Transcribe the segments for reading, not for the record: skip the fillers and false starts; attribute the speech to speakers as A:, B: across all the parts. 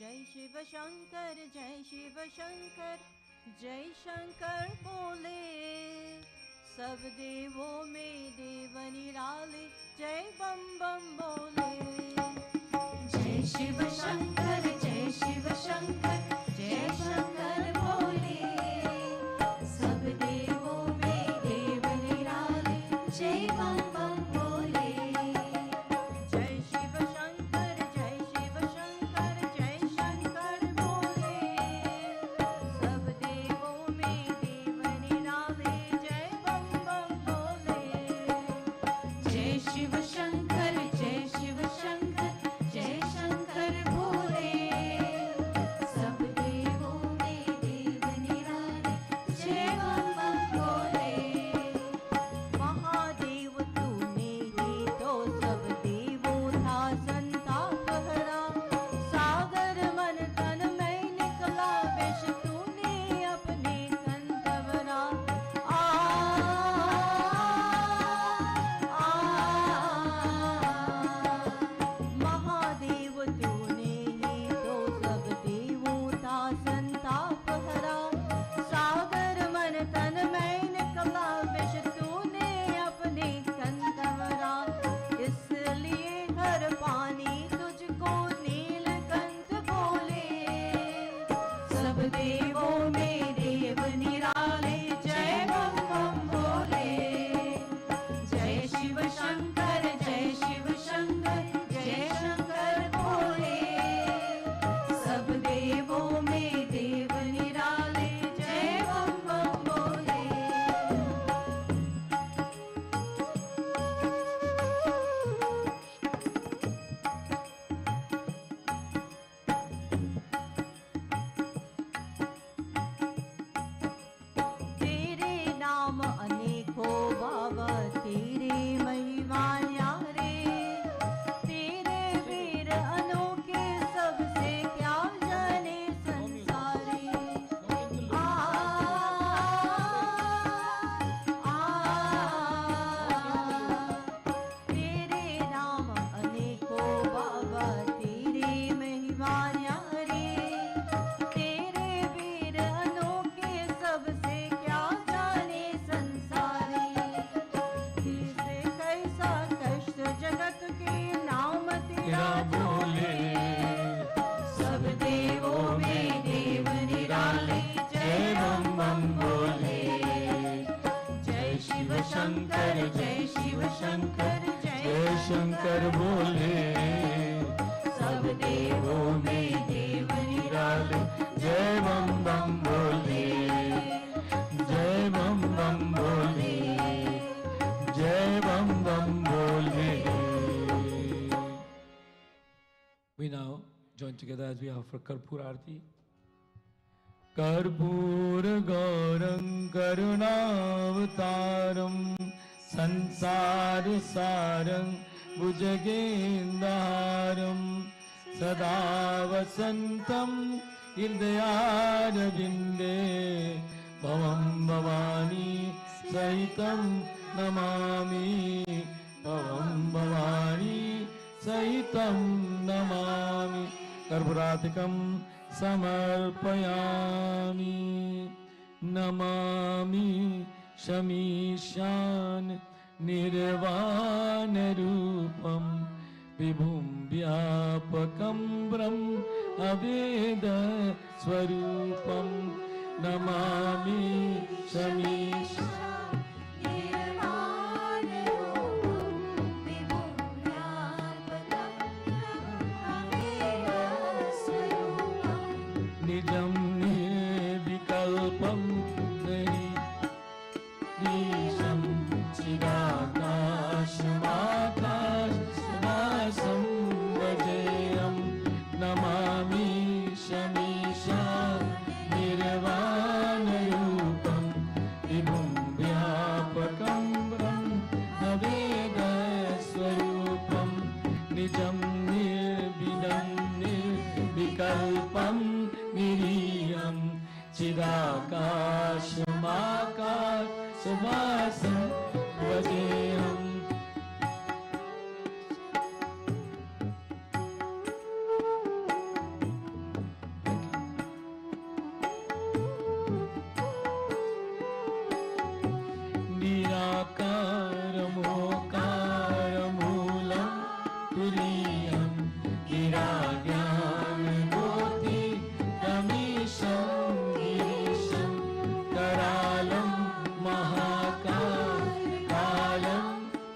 A: जय शिव शंकर जय शंकर बोले। सब देवों में देव निराले जय बम बम बोले। जय शिव शंकर जय शंकर बोले। सब देवों में देव निराले जय बम बम बोले। जय शिव शंकर जय शंकर बोले। सब देवों में देव निराले जय बम बम बोले। जय शिव शंकर जय शंकर बोले। सब देवों में देव निराले जय बम बम बोले। महादेव तूने ही तो सब देवों था संताप हरा। सागर मन तन में निकला विष तूने अपने कंदवरा। महादेव तूने ही तो सब देवों था संताप हरा। सागर मन तन में निकला विष तूने अपने कंदवरा। इसलिए हर पानी तुझको नीलकंठ बोले। सब देवों में देव निराले जय बम बम बोले। जय शिव शंकर जय शंकर बोले। सब देवों में देव निराले जय बम बम बोले। तेरे नाम अनेकों बाबा तेरे महिमा न्यारे। तेरे वीर अनोखे सबसे क्या जाने संसारी। तेरे नाम अनेकों बाबा तेरे महिमा न्यारे। तेरे वीर अनोखे सबसे क्या जाने संसारी। तेरे कैसा कष्ट जगत के नाम तेरा बोले। सब देवों में देव निराले जय बम बम बोले। जय शिव शंकर जय शंकर बोले। सब देवों में देव निराले जय बम बम बोले। जय बम बम बोले। जय बम बम बोले।
B: We now join together as we offer Karpur Aarti. Karpur Gaurang Karunavataram Sansar Sarang Bhujagendaram Sada Vasantam Hridayarvinde Bhavam Bhavani Sahitam Namami Bhavam Bhavani Sahitam Namami Karpuratikam Samarpayami Namami Shamishan Nirvana Rupam Vibhum Vyapakam Brahm Aveda Swarupam Namami Shamishan Nijam Nirvikalpam Nisham Chidakashmakash Vajayam Namami Shamisha Nirvanayupam Vibhum Vyapakam Brahm Aveda Swarupam Nijam Nirvidam Nirvikalpam Niriyam Chidakashmakash Vajayam निराकारमोकारमूलं तुरीयं गिराज्ञानगोतीतमीशं गिरीशं करालं महाकालं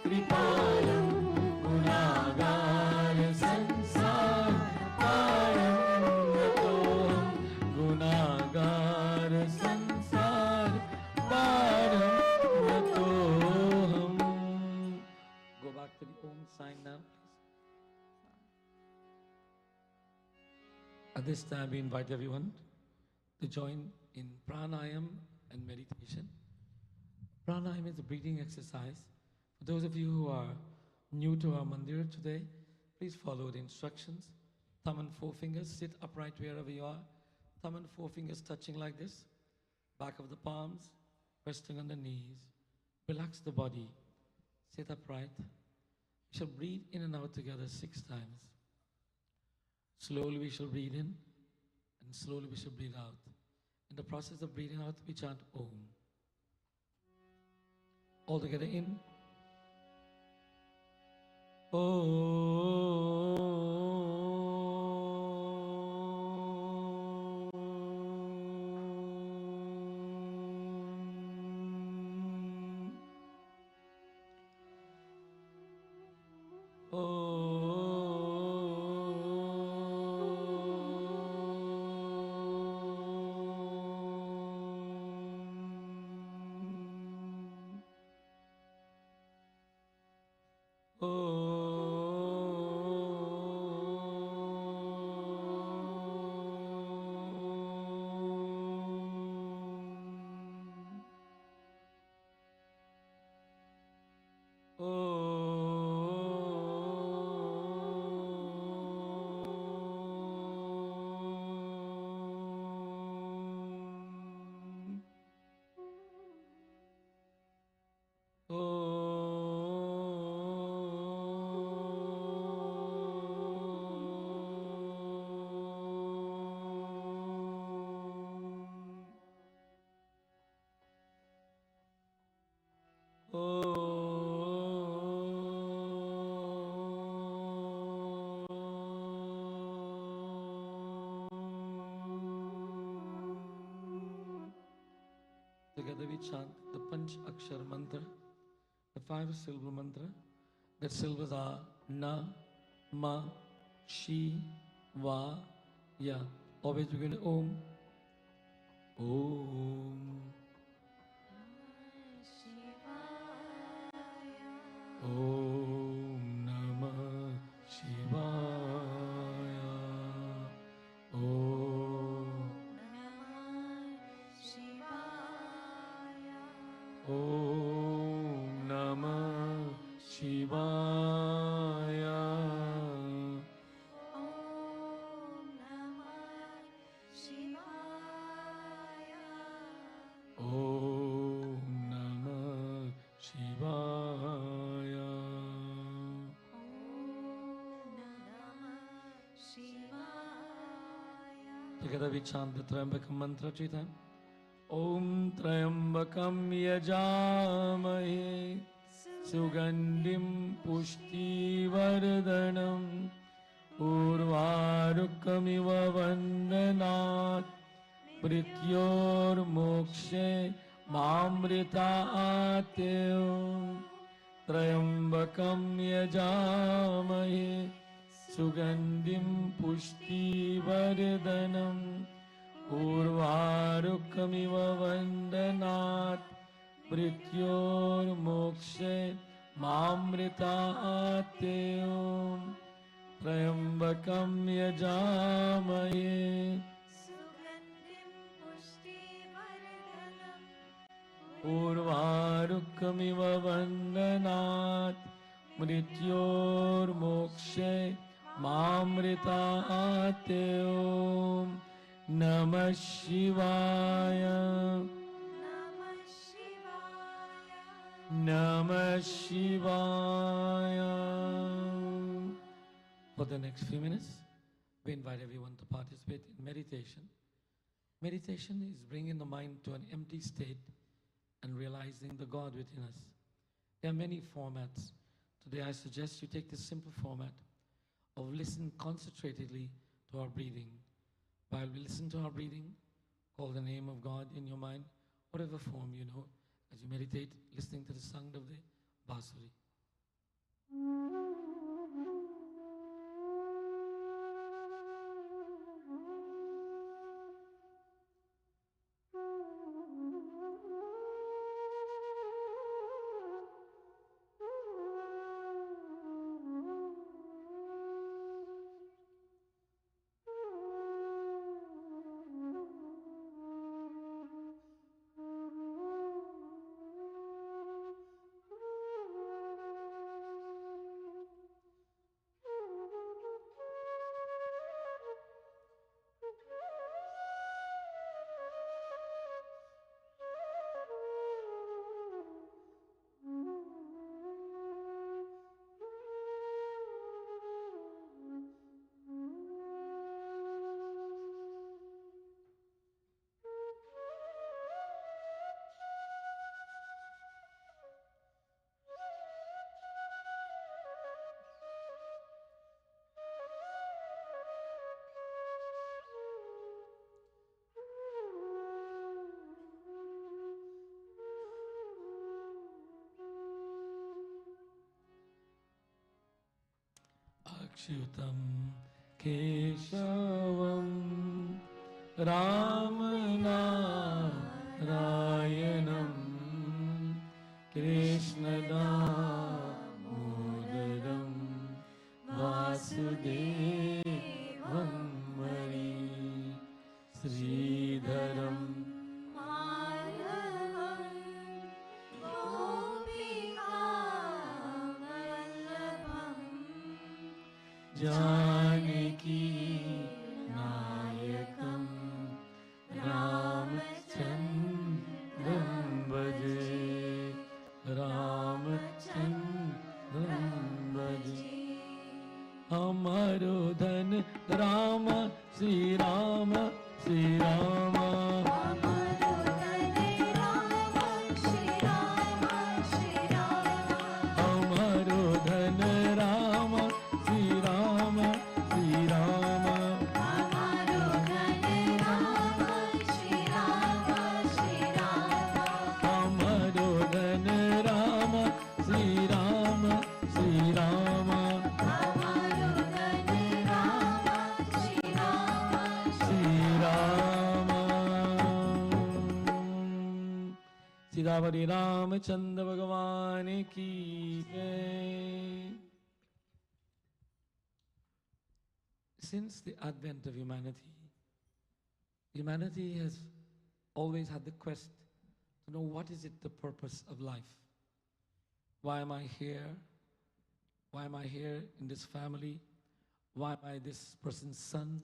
B: कृपालं गुणागार संसार पारं नतोऽहं गुणागार संसार पारं नतोऽहं. Go back to the Om sign now, please. At this time, we invite everyone to join in pranayam and meditation. Pranayam is a breathing exercise. For those of you who are new to our Mandir today, please follow the instructions. Thumb and forefingers, sit upright wherever you are. Thumb and forefingers touching like this. Back of the palms, resting on the knees. Relax the body. Sit upright. We shall breathe in and out together 6 times. Slowly we shall breathe in and slowly we shall breathe out. In the process of breathing out, we chant Om. All together in. Together we chant the Panch Akshar mantra, the 5-syllable mantra. That syllables are Na, Ma, Shi, Va, Ya. Always begin with Om. Om. Om Namah Shivaya. Om Om Namah Shivaya. Om Namah Shivaya. Together we chant the Trayambakam mantra 3 times. Om Trayambakam Yajamahe Sugandim Pushti Vardhanam Urvarukamiva Vandanat Prityor Mokshe Mamritaatyo Trayambakam Yajamahe Sugandim Pushti Vardhanam Urvarukamiva Vandanat Prityor Mokshe Mamritaatyo Trayambakam Yajamahe Urvarukamiva Vandanat Mrityor Mokshe Mamritaatyo Namah Shivaya. Namah Shivaya. For the next few minutes, we invite everyone to participate in meditation. Meditation is bringing the mind to an empty state and realizing the God within us. There are many formats. Today I suggest you take this simple format of listen concentratedly to our breathing. While we listen to our breathing, call the name of God in your mind, whatever form you know, as you meditate, listening to the sound of the Basuri. Akshutam Keshavam Ramanarayanam Krishna-damodaram Vasudevam Hari Sridharam
A: Madhavam Gopika-vallabham
B: Janaki Nayakam Ramachandram Bhaje Ramachandram Bhaje Amaro dhan Rama Sri Rama Sri Rama
A: Amaro dhan Rama Shri Rama Shri Rama
B: Amaro dhan Rama Sri Rama Sri Rama
A: Amaro dhan Rama Shri Rama Shri Rama
B: Amaro dhan Rama Sri Rama Sri Rama Siddhavati Ramachandra Bhagavan ki jai. Since the advent of humanity, humanity has always had the quest to know what is it the purpose of life. Why am I here? Why am I here in this family? Why am I this person's son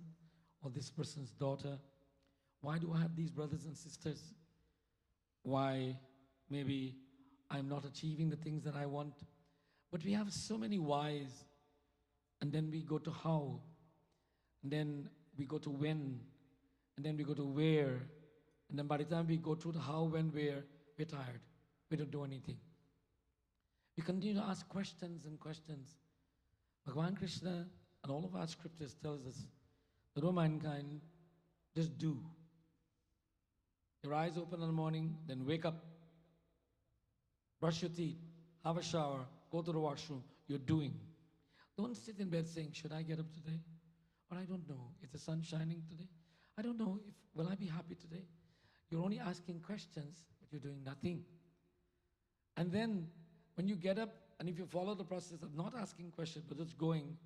B: or this person's daughter? Why do I have these brothers and sisters? Why maybe I'm not achieving the things that I want? But we have so many whys, and then we go to how, and then we go to when, and then we go to where, and then by the time we go through the how, when, where, we're tired. We don't do anything. We continue to ask questions and questions. Bhagavan Krishna and all of our scriptures tells us that, oh mankind, just do. Your eyes open in the morning, then wake up, brush your teeth, have a shower, go to the washroom. You're doing. Don't sit in bed saying, should I get up today? Or I don't know. Is the sun shining today? I don't know. Will I be happy today? You're only asking questions, but you're doing nothing. And then when you get up, and if you follow the process of not asking questions, but just going,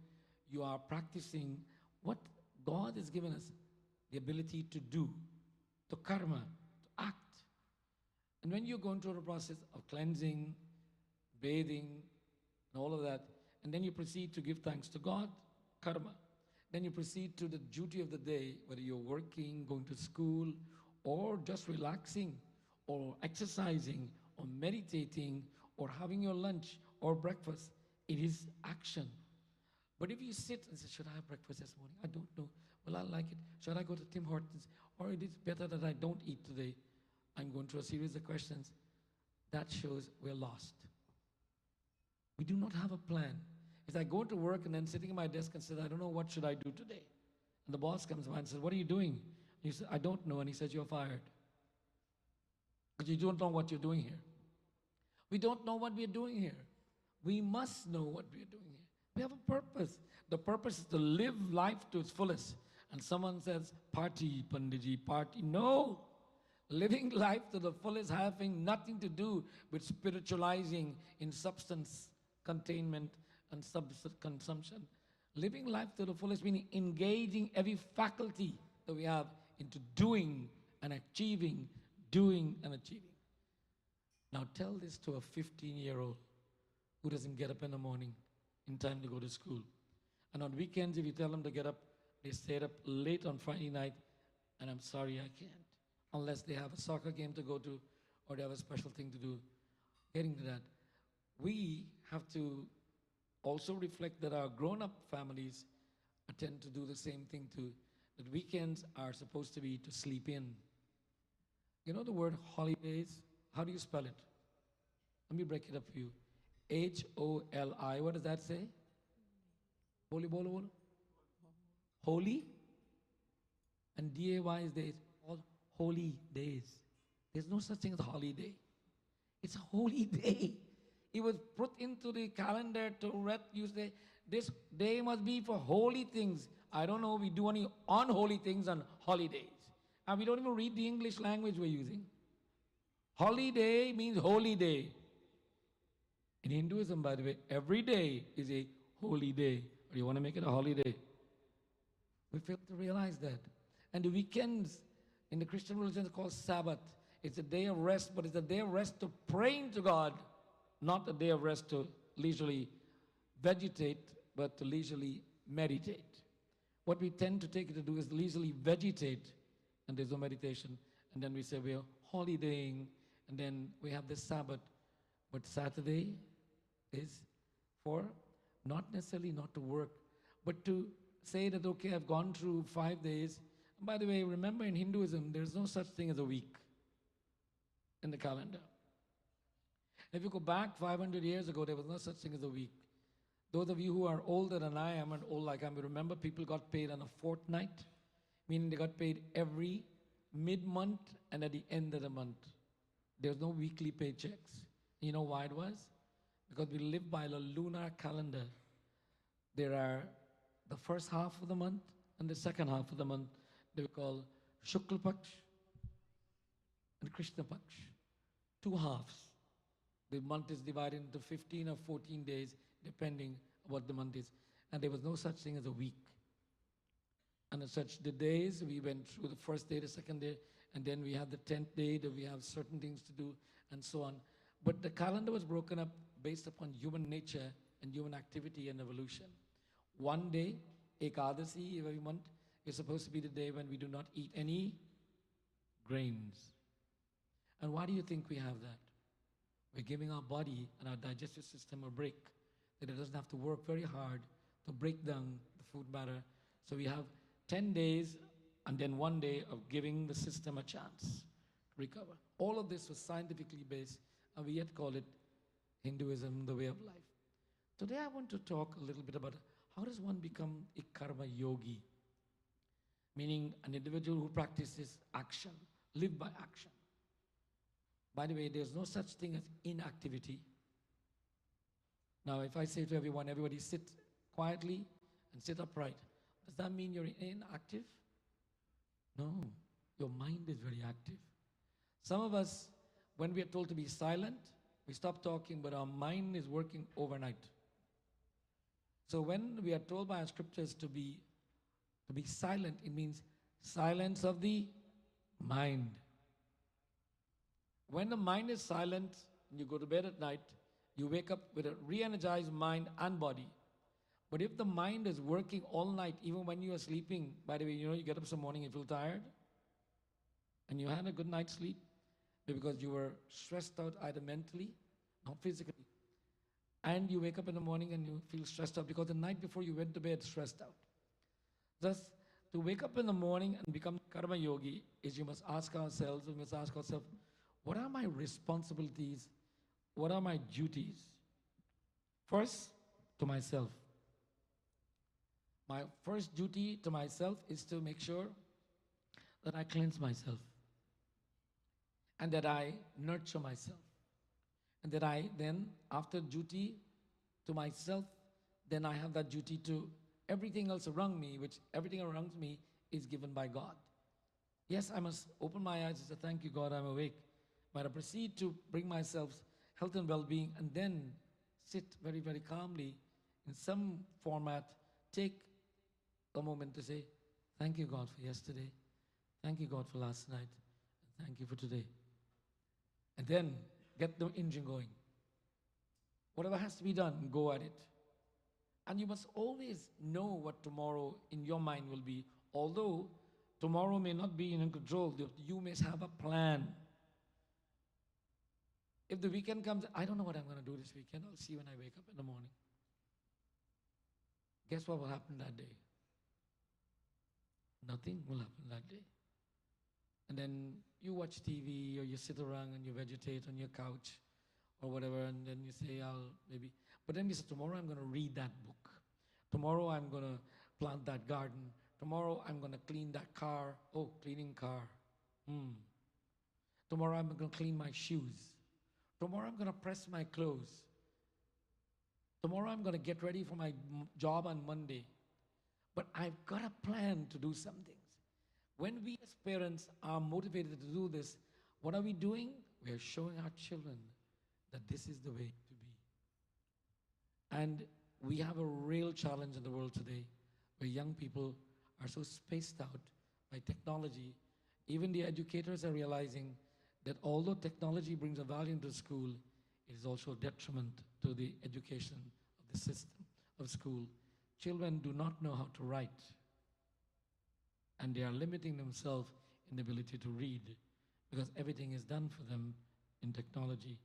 B: you are practicing what God has given us, the ability to do, to karma, to act. And when you're going through the process of cleansing, bathing, and all of that, and then you proceed to give thanks to God, karma. Then you proceed to the duty of the day, whether you're working, going to school, or just relaxing, or exercising, or meditating, or having your lunch or breakfast. It is action. But if you sit and say, should I have breakfast this morning? I don't know. Will I like it? Should I go to Tim Hortons? Or it is better that I don't eat today. I'm going through a series of questions. That shows we're lost. We do not have a plan. If I go to work and then sitting at my desk and says, I don't know what should I do today. And the boss comes by and says, what are you doing? And you say, I don't know. And he says, you're fired. Because you don't know what you're doing here. We don't know what we're doing here. We must know what we're doing here. We have a purpose. The purpose is to live life to its fullest. And someone says, party, Pandiji, party. No. Living life to the fullest having nothing to do with spiritualizing in substance containment and substance consumption. Living life to the fullest meaning engaging every faculty that we have into doing and achieving, doing and achieving. Now tell this to a 15-year-old who doesn't get up in the morning in time to go to school. And on weekends, if you tell them to get up, they stay up late on Friday night, and I'm sorry, I can't. Unless they have a soccer game to go to or they have a special thing to do. Getting to that, we have to also reflect that our grown-up families tend to do the same thing too. That weekends are supposed to be to sleep in. You know the word holidays? How do you spell it? Let me break it up for you. H-O-L-I. What does that say? Holy, bolo, bolo. Holy. And D-A-Y is days. All holy days. There's no such thing as a holiday. It's a holy day. It was put into the calendar to read. You say, this day must be for holy things. I don't know, we do only unholy things on holidays. And we don't even read the English language we're using. Holiday means holy day. In Hinduism, by the way, every day is a holy day. Or you want to make it a holiday? We fail to realize that. And the weekends in the Christian religion is called Sabbath. It's a day of rest, but it's a day of rest to praying to God, not a day of rest to leisurely vegetate, but to leisurely meditate. What we tend to take it to do is leisurely vegetate, and there's no meditation. And then we say we are holidaying, and then we have this Sabbath. But Saturday is for not necessarily not to work, but to say that, okay, I've gone through 5 days. And by the way, remember in Hinduism, there's no such thing as a week in the calendar. If you go back 500 years ago, there was no such thing as a week. Those of you who are older than I am and old like I am, remember people got paid on a fortnight, meaning they got paid every mid-month and at the end of the month. There was no weekly paychecks. You know why it was? Because we live by the lunar calendar. There are the first half of the month and the second half of the month. They call Shukla Paksh and Krishna Paksh. 2 halves. The month is divided into 15 or 14 days, depending on what the month is. And there was no such thing as a week. And as such, the days, we went through the first day, the second day, and then we have the 10th day that we have certain things to do, and so on. But the calendar was broken up based upon human nature and human activity and evolution. One day, Ekadasi every month, is supposed to be the day when we do not eat any grains. And why do you think we have that? We're giving our body and our digestive system a break, that it doesn't have to work very hard to break down the food matter. So we have 10 days and then 1 day of giving the system a chance to recover. All of this was scientifically based, and we yet call it Hinduism, the way of life. Today I want to talk a little bit about how does one become a karma yogi, meaning an individual who practices action, live by action. By the way, there's no such thing as inactivity. Now, if I say to everyone, everybody sit quietly and sit upright, does that mean you're inactive? No, your mind is very active. Some of us, when we are told to be silent, we stop talking, but our mind is working overnight. So when we are told by our scriptures to be silent, it means silence of the mind. When the mind is silent, and you go to bed at night, you wake up with a re-energized mind and body. But if the mind is working all night, even when you are sleeping, by the way, you know, you get up some morning, you feel tired, and you had a good night's sleep, because you were stressed out either mentally, not physically. And you wake up in the morning and you feel stressed out because the night before you went to bed stressed out. Thus, to wake up in the morning and become karma yogi is we must ask ourselves, what are my responsibilities? What are my duties? First, to myself. My first duty to myself is to make sure that I cleanse myself and that I nurture myself. And that I then, after duty to myself, then I have that duty to everything else around me, which everything around me is given by God. Yes, I must open my eyes and say, thank you, God, I'm awake. But I proceed to bring myself health and well-being and then sit very, very calmly in some format, take a moment to say, thank you, God, for yesterday. Thank you, God, for last night. And thank you for today. And then get the engine going. Whatever has to be done, go at it. And you must always know what tomorrow in your mind will be. Although tomorrow may not be in your control, you must have a plan. If the weekend comes, I don't know what I'm going to do this weekend. I'll see when I wake up in the morning. Guess what will happen that day? Nothing will happen that day. And then you watch TV or you sit around and you vegetate on your couch or whatever, and then you say, I'll maybe. But then you say, tomorrow I'm going to read that book. Tomorrow I'm going to plant that garden. Tomorrow I'm going to clean that car. Oh, cleaning car. Tomorrow I'm going to clean my shoes. Tomorrow I'm going to press my clothes. Tomorrow I'm going to get ready for my job on Monday. But I've got a plan to do some things. When we as parents are motivated to do this, what are we doing? We are showing our children that this is the way to be. And we have a real challenge in the world today where young people are so spaced out by technology. Even the educators are realizing that although technology brings a value into school, it is also a detriment to the education of the system of school. Children do not know how to write, and they are limiting themselves in the ability to read because everything is done for them in technology.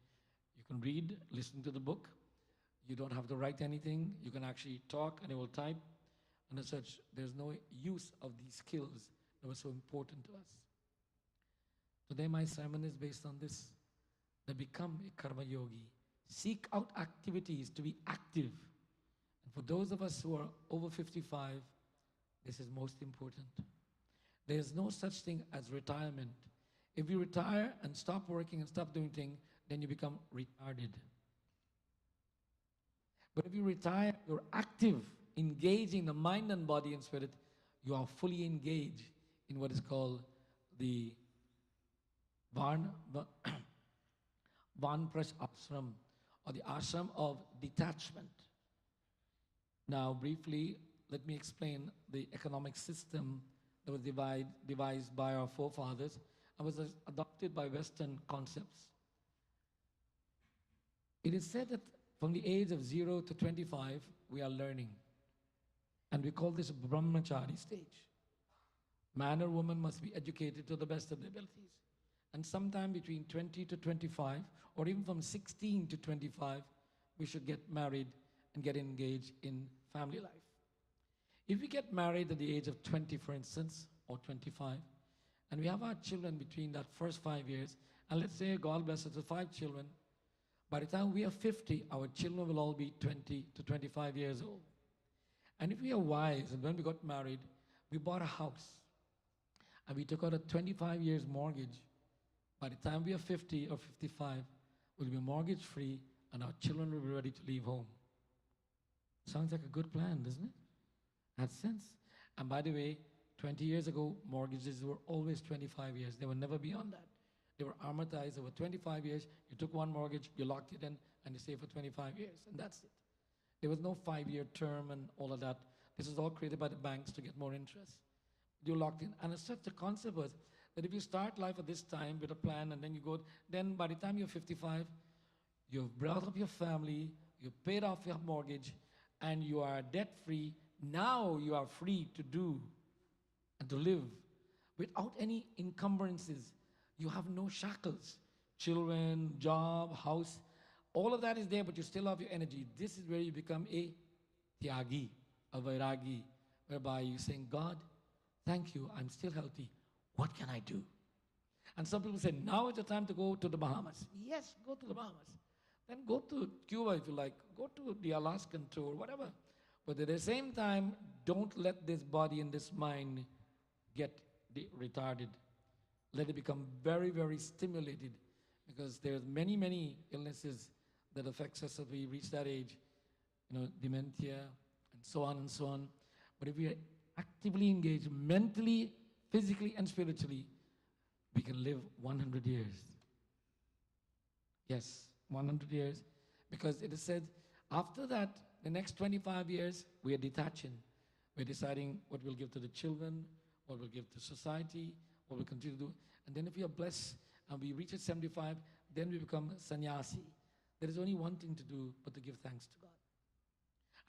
B: You can read, listen to the book. You don't have to write anything. You can actually talk and it will type. And as such, there's no use of these skills that were so important to us. Today my sermon is based on this. That become a karma yogi. Seek out activities to be active. And for those of us who are over 55, this is most important. There is no such thing as retirement. If you retire and stop working and stop doing things, then you become retarded. But if you retire, you're active, engaging the mind and body and spirit, you are fully engaged in what is called the Vanprash Ashram, or the ashram of detachment. Now, briefly, let me explain the economic system that was devised by our forefathers and was adopted by Western concepts. It is said that from the age of 0 to 25, we are learning. And we call this a brahmachari stage. Man or woman must be educated to the best of their abilities. And sometime between 20 to 25, or even from 16 to 25, we should get married and get engaged in family life. If we get married at the age of 20, for instance, or 25, and we have our children between that first 5 years, and let's say God bless us with 5 children, by the time we are 50, our children will all be 20 to 25 years old. And if we are wise, and when we got married, we bought a house, and we took out a 25 years mortgage. By the time we are 50 or 55, we'll be mortgage free and our children will be ready to leave home. Sounds like a good plan, doesn't it? Has sense. And by the way, 20 years ago, mortgages were always 25 years. They were never beyond that. They were amortized over 25 years. You took one mortgage, you locked it in, and you saved for 25 years, and that's it. There was no 5-year term and all of that. This was all created by the banks to get more interest. You locked in. And as such, the concept was that if you start life at this time with a plan and then you go, then by the time you're 55, you've brought up your family, you've paid off your mortgage, and you are debt-free. Now you are free to do and to live without any encumbrances. You have no shackles. Children, job, house, all of that is there, but you still have your energy. This is where you become a tyagi, a vairagi, whereby you're saying, God, thank you, I'm still healthy. What can I do? And some people say, now is the time to go to the Bahamas. Yes, go to the Bahamas. then go to Cuba if you like, go to the Alaskan tour, whatever. But at the same time, don't let this body and this mind get retarded. Let it become very, very stimulated, because there's many, many illnesses that affects us as we reach that age, dementia and so on and so on. But if we are actively engaged mentally, physically, and spiritually, we can live 100 years. Yes, 100 years. Because it is said, after that, the next 25 years, we are detaching. We're deciding what we'll give to the children, what we'll give to society, what we'll continue to do. And then if we are blessed and we reach at 75, then we become sannyasi. There is only one thing to do but to give thanks to God.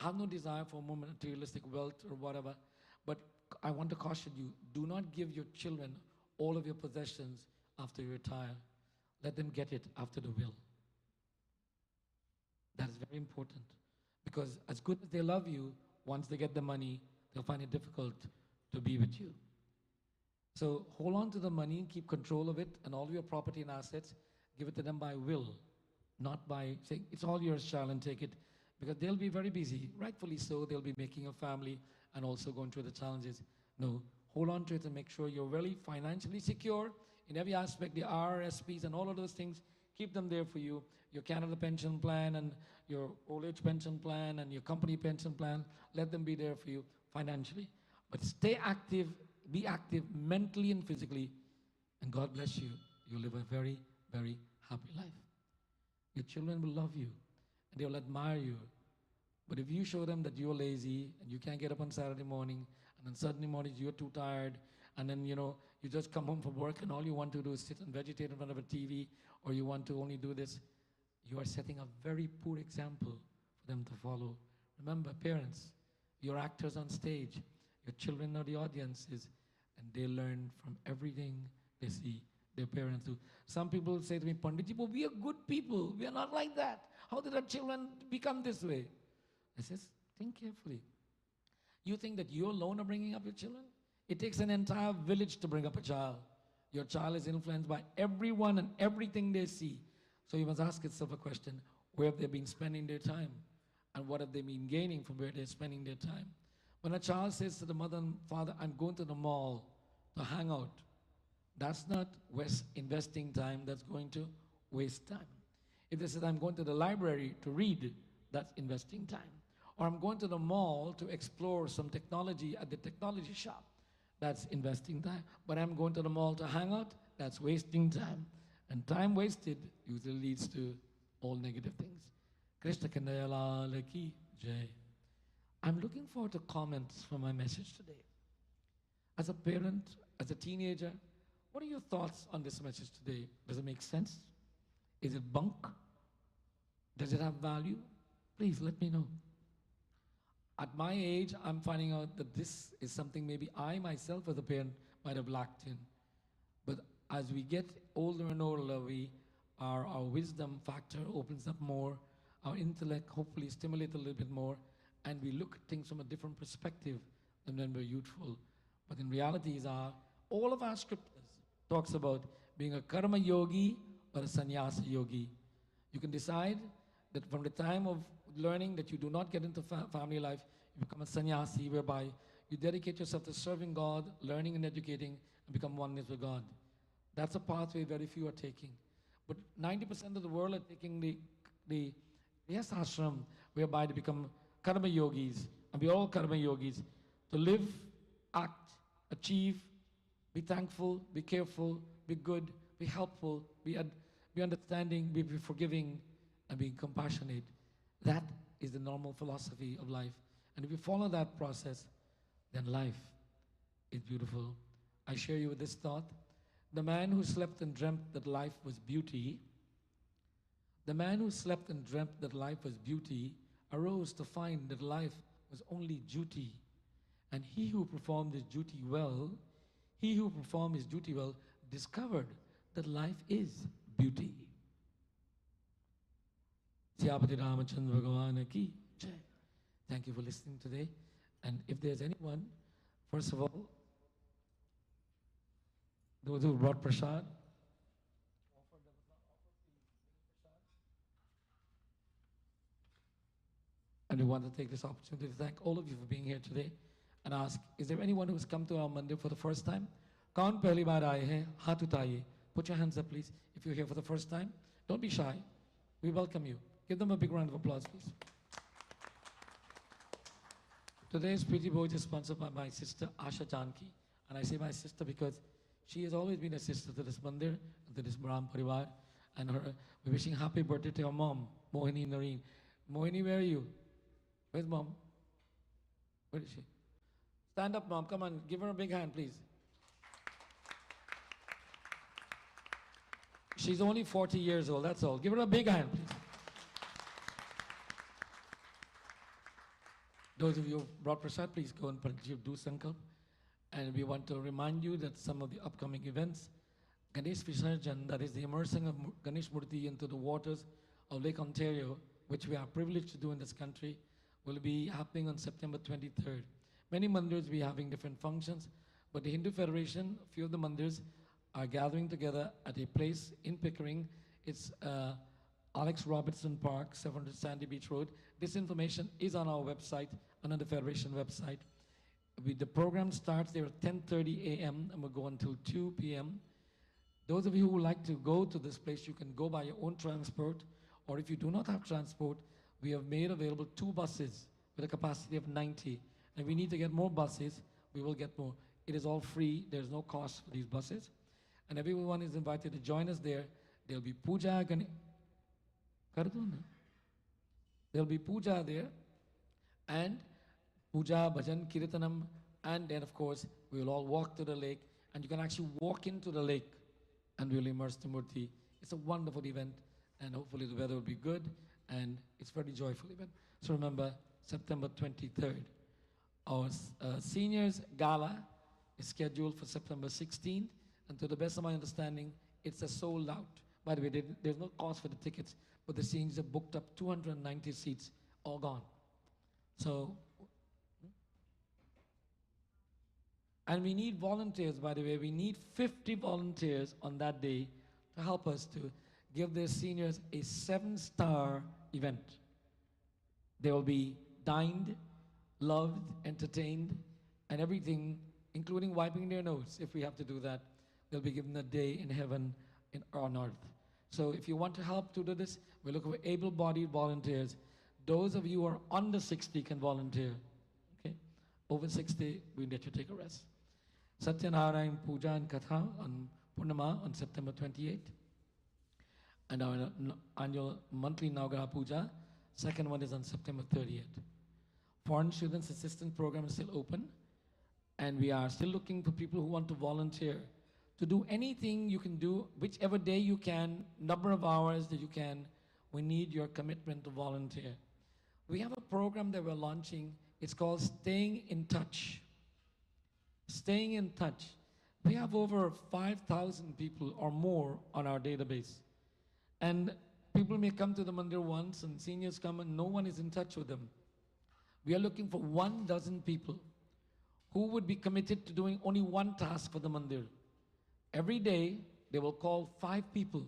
B: I have no desire for more materialistic wealth or whatever, but I want to caution you, do not give your children all of your possessions after you retire. Let them get it after the will. That is very important, because as good as they love you, once they get the money, they'll find it difficult to be with you. So hold on to the money, keep control of it, and all your property and assets, give it to them by will, not by saying, it's all yours, child, and take it. Because they'll be very busy, rightfully so. They'll be making a family and also going through the challenges. No, hold on to it and make sure you're really financially secure in every aspect. The RRSPs and all of those things, keep them there for you. Your Canada pension plan and your old age pension plan and your company pension plan, let them be there for you financially. But stay active, be active mentally and physically, and God bless you. You'll live a very, very happy life. Your children will love you and they will admire you. But if you show them that you're lazy and you can't get up on Saturday morning, and on Sunday mornings you're too tired, and then you just come home from work and all you want to do is sit and vegetate in front of a TV, or you want to only do this, you are setting a very poor example for them to follow. Remember, parents, you're actors on stage. Your children are the audiences, and they learn from everything they see their parents do. Some people say to me, Panditji, but we are good people. We are not like that. How did our children become this way? I says, think carefully. You think that you alone are bringing up your children? It takes an entire village to bring up a child. Your child is influenced by everyone and everything they see. So you must ask yourself a question, where have they been spending their time? And what have they been gaining from where they're spending their time? When a child says to the mother and father, I'm going to the mall to hang out, that's not investing time, that's going to waste time. If they said, I'm going to the library to read, that's investing time. Or I'm going to the mall to explore some technology at the technology shop, that's investing time. But I'm going to the mall to hang out, that's wasting time. And time wasted usually leads to all negative things. Krishna Kandayala Ki Jai. I'm looking forward to comments from my message today. As a parent, as a teenager, what are your thoughts on this message today? Does it make sense? Is it bunk? Does it have value? Please let me know. At my age, I'm finding out that this is something maybe I myself as a parent might have lacked in. But as we get older and older, our wisdom factor opens up more, our intellect hopefully stimulates a little bit more, and we look at things from a different perspective than when we're youthful. But in reality, all of our scriptures talks about being a karma yogi or a sannyasa yogi. You can decide that from the time of learning that you do not get into family life, you become a sannyasi, whereby you dedicate yourself to serving God, learning and educating, and become oneness with God. That's a pathway very few are taking. But 90% of the world are taking the ashram, whereby they become karma yogis, and we're all karma yogis, to live, act, achieve, be thankful, be careful, be good, be helpful, be understanding, be forgiving, and being compassionate. That is the normal philosophy of life. And if you follow that process, then life is beautiful. I share you with this thought. The man who slept and dreamt that life was beauty, the man who slept and dreamt that life was beauty, arose to find that life was only duty. And he who performed his duty well, discovered that life is beauty. Siyapati Ramachandra Bhagavan Ki Jai. Thank you for listening today. And if there's anyone, first of all, those who brought prasad, And we want to take this opportunity to thank all of you for being here today and ask, is there anyone who has come to our Mandir for the first time? Kaun pehli baar aaye hain? Haath utaiye. Put your hands up, please, if you're here for the first time. Don't be shy. We welcome you. Give them a big round of applause, please. Today's Preeti Bhoj is sponsored by my sister Asha Janki. And I say my sister because she has always been a sister to this Mandir, to this Brahm Parivar. And we're wishing happy birthday to her mom, Mohini Nareen. Mohini, where are you? Where's mom? Where is she? Stand up, mom. Come on, give her a big hand, please. She's only 40 years old, that's all. Give her a big hand, please. Those of you who brought prasad, please go and do sankalp. And we want to remind you that some of the upcoming events, Ganesh Visarjan, that is the immersing of Ganesh Murti into the waters of Lake Ontario, which we are privileged to do in this country, will be happening on September 23rd. Many mandirs will be having different functions, but the Hindu Federation, a few of the mandirs are gathering together at a place in Pickering. It's Alex Robertson Park, 700 Sandy Beach Road. This information is on our website, on the Federation website. The program starts there at 10:30 a.m. and will go until 2 p.m. Those of you who would like to go to this place, you can go by your own transport, or if you do not have transport, we have made available 2 buses with a capacity of 90. And we need to get more buses, we will get more. It is all free, there's no cost for these buses. And everyone is invited to join us there. There'll be puja, there'll be puja there, and puja, bhajan, kirtanam, and then of course, we will all walk to the lake, and you can actually walk into the lake and we'll immerse the Murti. It's a wonderful event, and hopefully the weather will be good, and it's a very joyful event. So remember, September 23rd. Our seniors gala is scheduled for September 16th, and to the best of my understanding, it's a sold out. By the way, there's no cost for the tickets, but the seniors have booked up 290 seats, all gone. So, and we need volunteers, by the way. We need 50 volunteers on that day to help us to give their seniors a 7-star event. They will be dined, loved, entertained, and everything, including wiping their nose, if we have to do that. They'll be given a day in heaven on earth. So if you want to help to do this, we're looking for able-bodied volunteers. Those of you who are under 60 can volunteer. Okay? Over 60, we let you take a rest. Satyanarayan Puja and Katha on Purnima on September 28th. And our annual monthly Navgraha Puja, second one is on September 30th. Foreign Students Assistance Program is still open, and we are still looking for people who want to volunteer to do anything you can do, whichever day you can, number of hours that you can. We need your commitment to volunteer. We have a program that we're launching. It's called Staying in Touch. Staying in touch. We have over 5,000 people or more on our database. And people may come to the Mandir once, and seniors come and no one is in touch with them. We are looking for 12 people who would be committed to doing only one task for the Mandir. Every day, they will call 5 people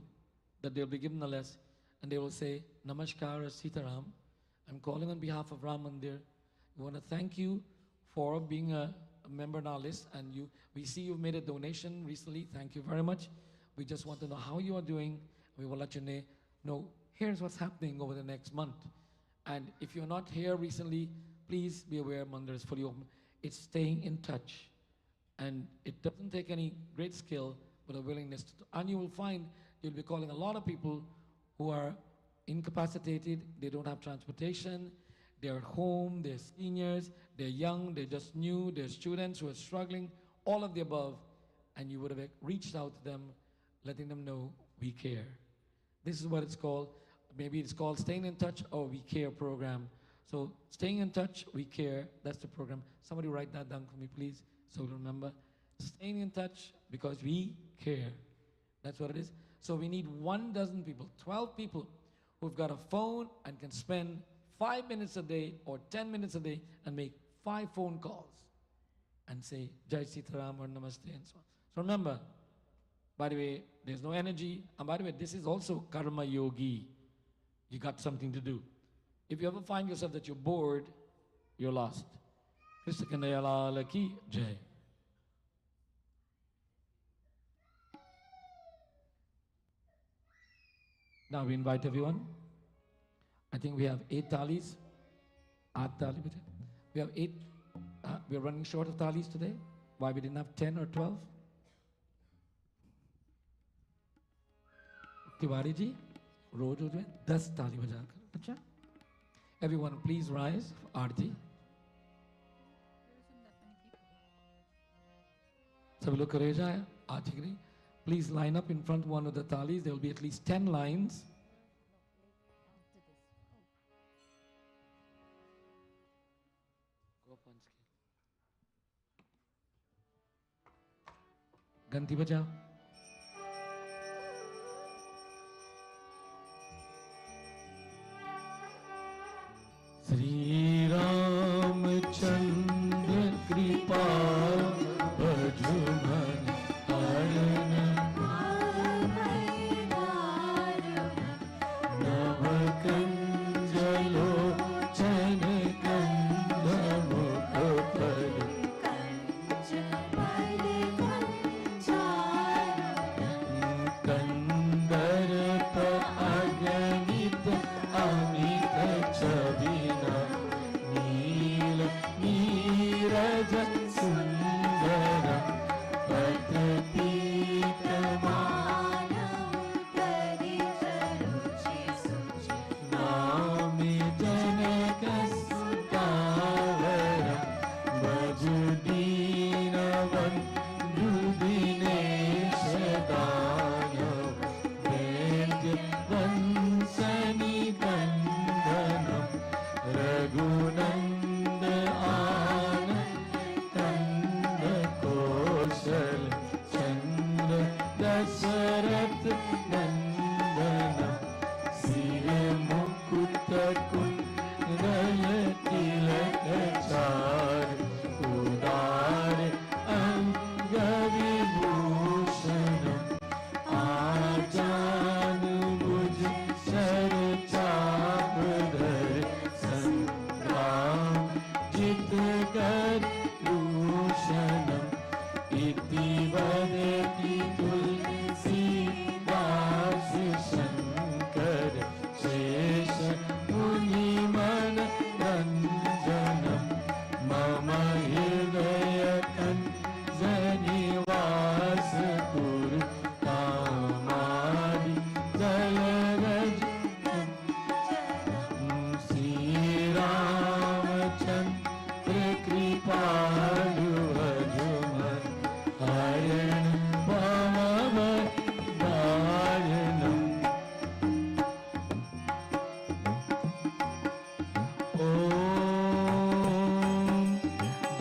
B: that they'll be given a list, and they will say, Namaskar, Sitaram. I'm calling on behalf of Ram Mandir. We want to thank you for being a member on our list, and we see you've made a donation recently. Thank you very much. We just want to know how you are doing. We will let you know, here's what's happening over the next month. And if you're not here recently, please be aware Mandir is fully open. It's staying in touch. And it doesn't take any great skill, but a willingness to. And you will find you'll be calling a lot of people who are incapacitated, they don't have transportation, they're at home, they're seniors, they're young, they're just new, they're students who are struggling, all of the above, and you would have reached out to them, letting them know we care. This is what it's called. Maybe it's called Staying in Touch or We Care program. So Staying in Touch, We Care, that's the program. Somebody write that down for me, please, so remember. Staying in touch because we care. That's what it is. So we need 12 people, 12 people who've got a phone and can spend 5 minutes a day or 10 minutes a day and make 5 phone calls and say Jai Sitaram or Namaste and so on. So remember, by the way, there's no energy. And by the way, this is also karma yogi. You got something to do. If you ever find yourself that you're bored, you're lost. Krishna Kanhaiya Lal Ki Jai. Now we invite everyone. I think we have 8 thalis. 8 thali beta. We have 8. We are running short of thalis today. Why we didn't have 10 or 12? Tiwari ji, रोज में 10 ताली बजाकर. अच्छा? Everyone, please rise for आरती. सभी लोग खड़े जाए आरती के लिए. Please line up in front of one of the thalis. There will be at least 10 lines. घंटी बजाओ. श्री रामचंद्र कृपा भजुमन हरण नव कंजलो चन कंद मुख पर कंदर पर अगणित अमित छविना नील नीरज सुंदर पतपीतमान नामी जनक सुतावर भजु दीनबंधु दिनेश दानव वेद्य वंशनी बंधनम रघुनंद आनंद कौशल चंद्र दशरथ नंदनम सिर मुकुट कुंडल तिलक चार उदार अंग विभूषणम आजान भुज सर चाप धर संग्राम जित कर भूषणम इति वदति तुलसीदास शंकर शेष मुनि मन रंजनम मम हृदय कंजनिवास कुरु कामादि जलरज श्री रामचंद्र कृपालु भजुमन हरण भव दारणम. ओम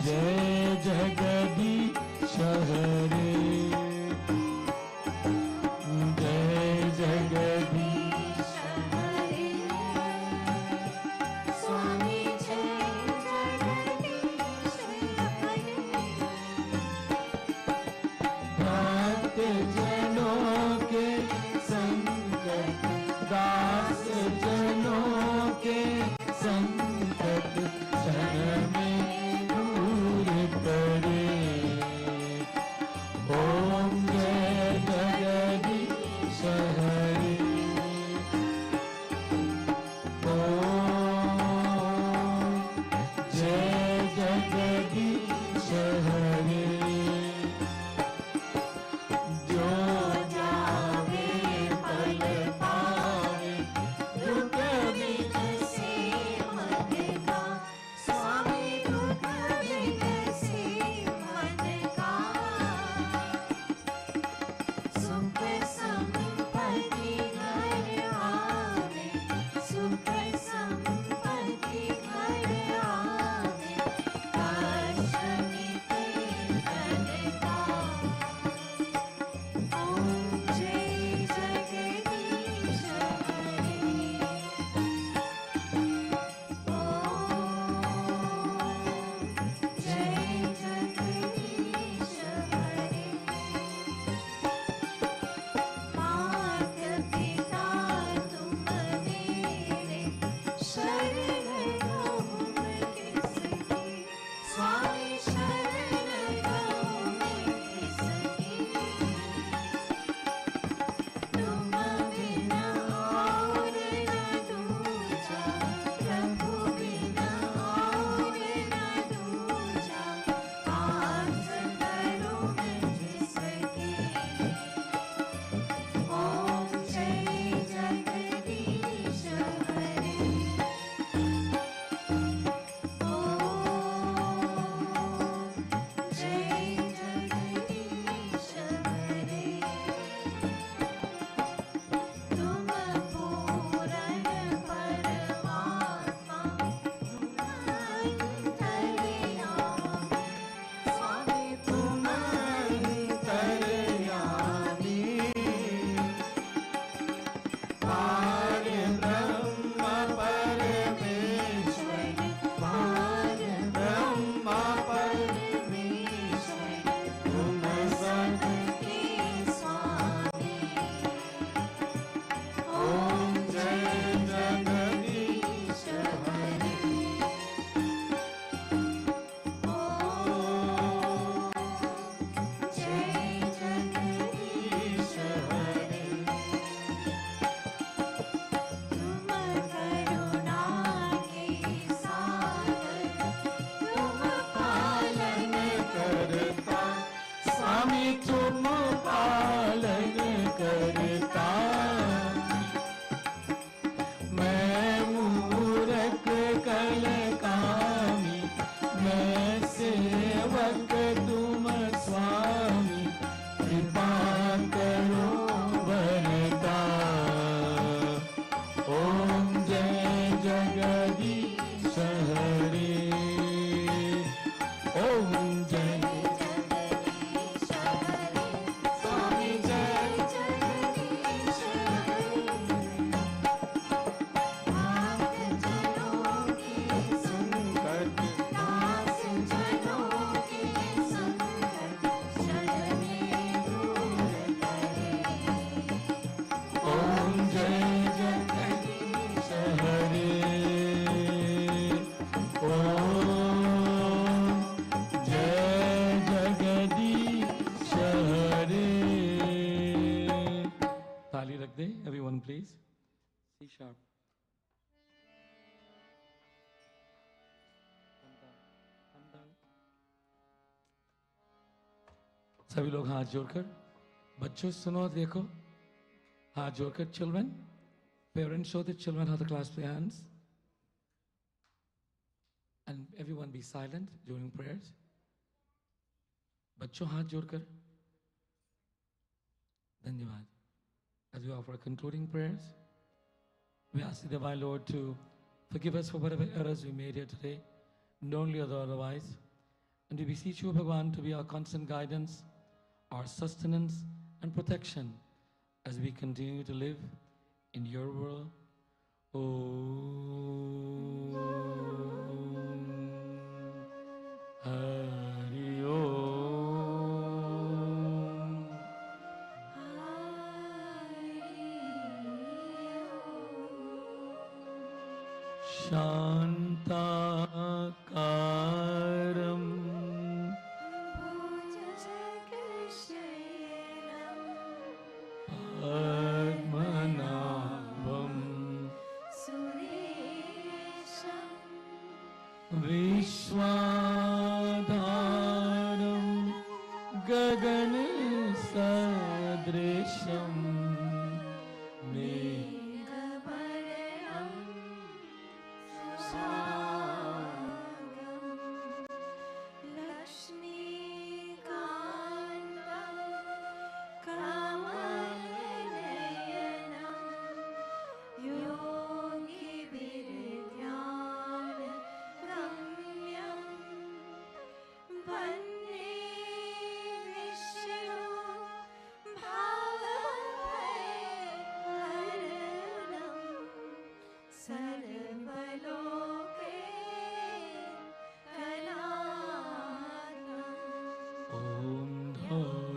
B: जय जगदीश हरे जय जगदीश
A: हरे स्वामी जय जगदीश हरे
B: भक्त जनों के संकट दास जनों के संकट जगदीश हरे ओम जय
A: जगदीश हरे स्वामी जय जगदीश हरे भक्त जनों के संकट दास जनों के संकट शरण में दूर करे
B: ओम जय जगदीश हरे ओम जय जगदीश हरे ताली रख दे एवरीवन प्लीज सी शार्प सभी लोग हाथ जोड़कर बच्चों सुनो देखो हाथ जोड़कर children parents show the children how to clasp their hands and everyone be silent during prayers बच्चों हाथ जोड़कर धन्यवाद as we offer concluding prayers we ask the divine Lord to forgive us for whatever errors we made here today knowingly or otherwise and we beseech you Bhagwan to be our constant guidance our sustenance and protection as we continue to live in your world. Om Hari Om Shantakaram Padmanabham Vishwadharam Gagan Sadrisham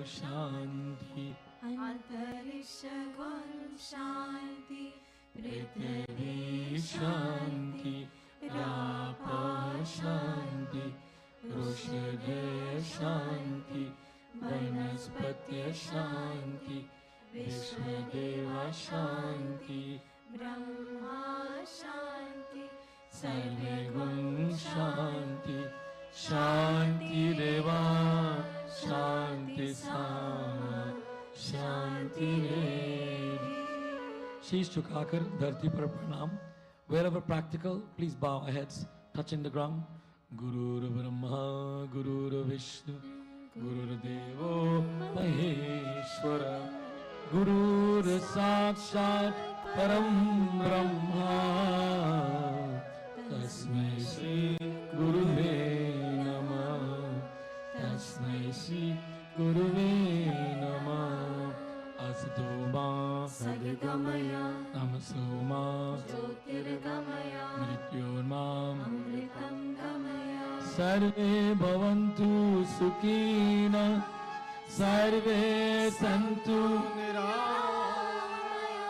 B: Shanti
A: Antarishagam Shanti
B: Prithvi Shanti Rapa Shanti Rushade Shanti Vanaspati Shanti Vishwadeva Shanti
A: Brahma Shanti
B: Sarve Gun Shanti Shanti Deva Shanti Sama Shanti Devi शीश झुकाकर धरती पर प्रणाम wherever practical please bow our heads touching the ground Gurur Brahma Gurur Vishnu Gurur Devo Maheshwara Gurur Sakshat Param Brahma Tasmai Shri Guruve Namah Tasmai Shri Guruve Namah Asato Ma
A: Sadgamaya
B: Tamaso Ma
A: Jyotirgamaya
B: Mrityorma
A: Amritam Gamaya
B: Sarve Bhavantu Sukhina Sarve Santu
A: Niramaya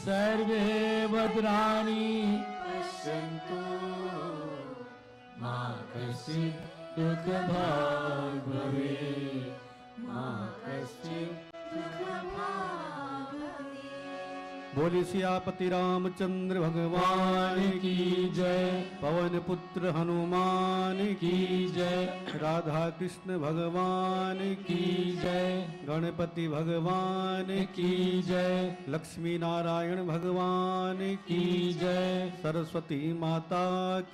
B: Sarve Bhadrani
A: Pashyantu
B: Ma Kasit Dukha Bhag Bhave
A: Ma Kaschit Dukha Bhave
C: बोली सियापति रामचंद्र भगवान
B: की जय
C: पवन पुत्र हनुमान
B: की जय
C: राधा कृष्ण भगवान
B: की जय
C: गणपति भगवान
B: की जय
C: लक्ष्मी नारायण भगवान
B: की जय
C: सरस्वती माता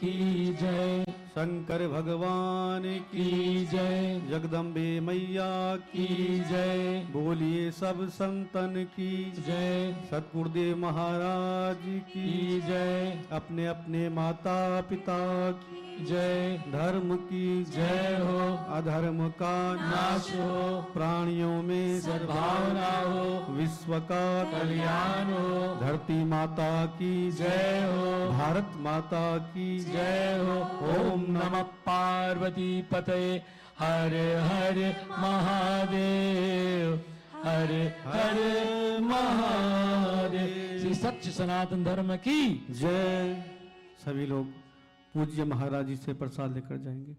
B: की जय
C: शंकर भगवान
B: की जय
C: जगदम्बे मैया
B: की जय
C: बोलिए सब संतन की
B: जय
C: सतगुरु गुरुदेव महाराज
B: की जय।
C: अपने अपने माता पिता की
B: जय।
C: धर्म की
B: जय हो।
C: अधर्म का
B: नाश हो।
C: प्राणियों में
B: सद्भावना हो।
C: विश्व का
B: कल्याण हो।
C: धरती माता की
B: जय हो।
C: भारत माता की
B: जय हो। ओम नमः पार्वती पतये। हर हर महादेव। हर हर महादेव। श्री सच्च सनातन धर्म की
C: जय। सभी लोग पूज्य महाराज जी से प्रसाद लेकर जाएंगे।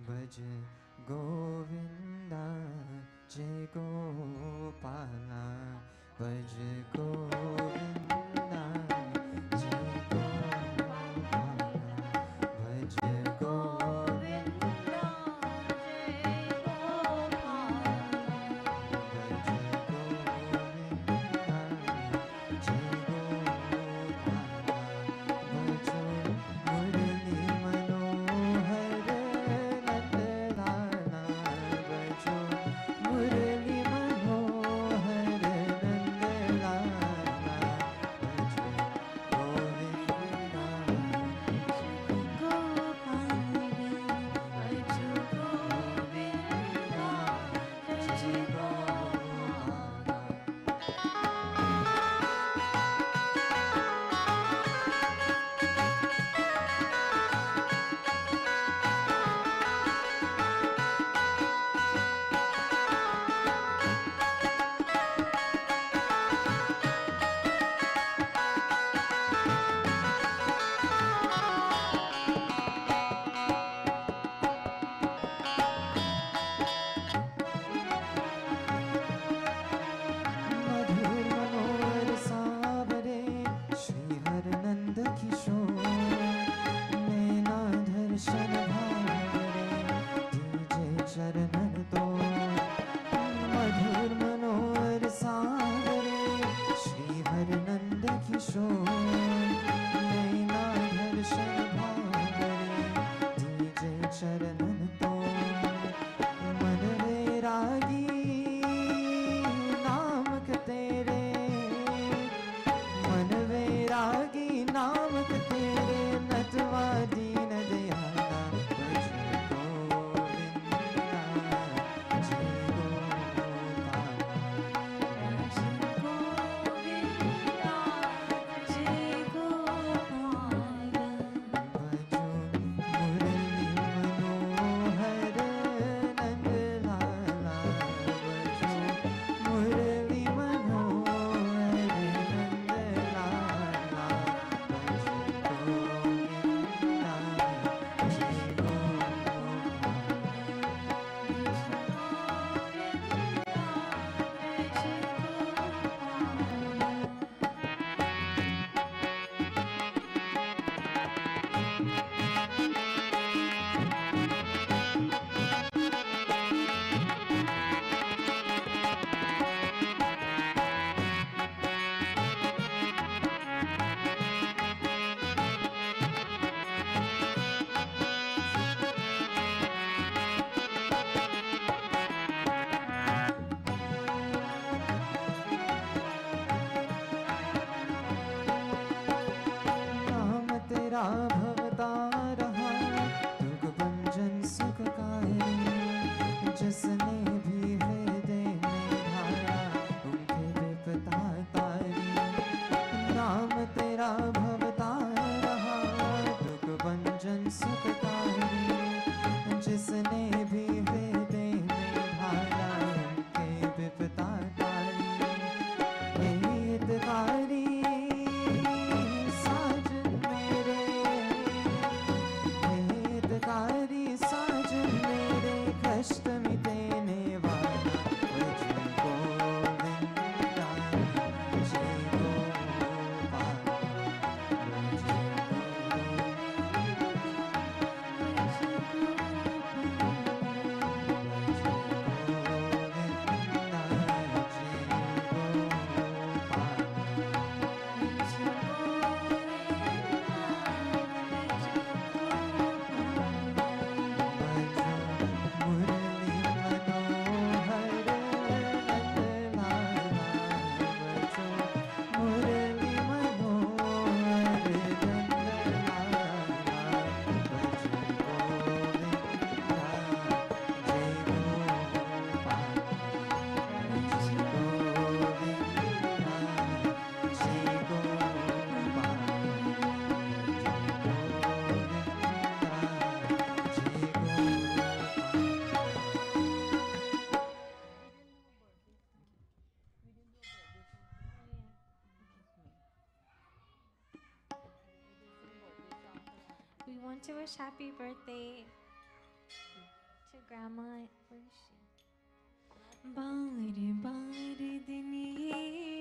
D: भज गोविंदा जय गोपाला। भज गोविंदा जय गोपाला। भज
A: गोविंदा जय गोपाल।
D: भज गोविंदा जय गोपाला। भजो मुरली मनोहर नंदलाला। भजो मुरली मनोहर नंदलाला। भजो गोविंदा जय गोपाला। मधुर मनोहर सावरे श्री हर नंद किशोर। नैना दर्शन भावरे दीजे चरणन तो। मधुर मनोहर सावरे श्री हर नंद किशोर। नैना दर्शन भावरे दीजे चरणन तो। मन वैरागी नामक तेरे। मन वैरागी नामक तेरे। नटवा दीन दयाला। भज गोविंदा जय गोपाला।
A: भज गोविंदा जय गोपाल।
D: भजो मुरली मनोहर नंदलाला। भजो मुरली मनोहर नंदलाला। भजो गोविंदा जय नाम तेरा भवता रहा दुख भंजन सुखकारी। जिसने भी हृदय में धारा उनके विपदा तारी। नाम तेरा भवता रहा दुख भंजन सुखकारी। जिसने भी हृदय में धारा उनके विपदा तारी। हे हितकारी साजन मेरे। हे हितकारी साजन मेरे। कष्ट मिटाने वाला। भज गोविंदा जय गोपाला। भज गोविंदा जय Gopala.
E: want to wish happy birthday to Grandma. Where is she? बार बार दिन ये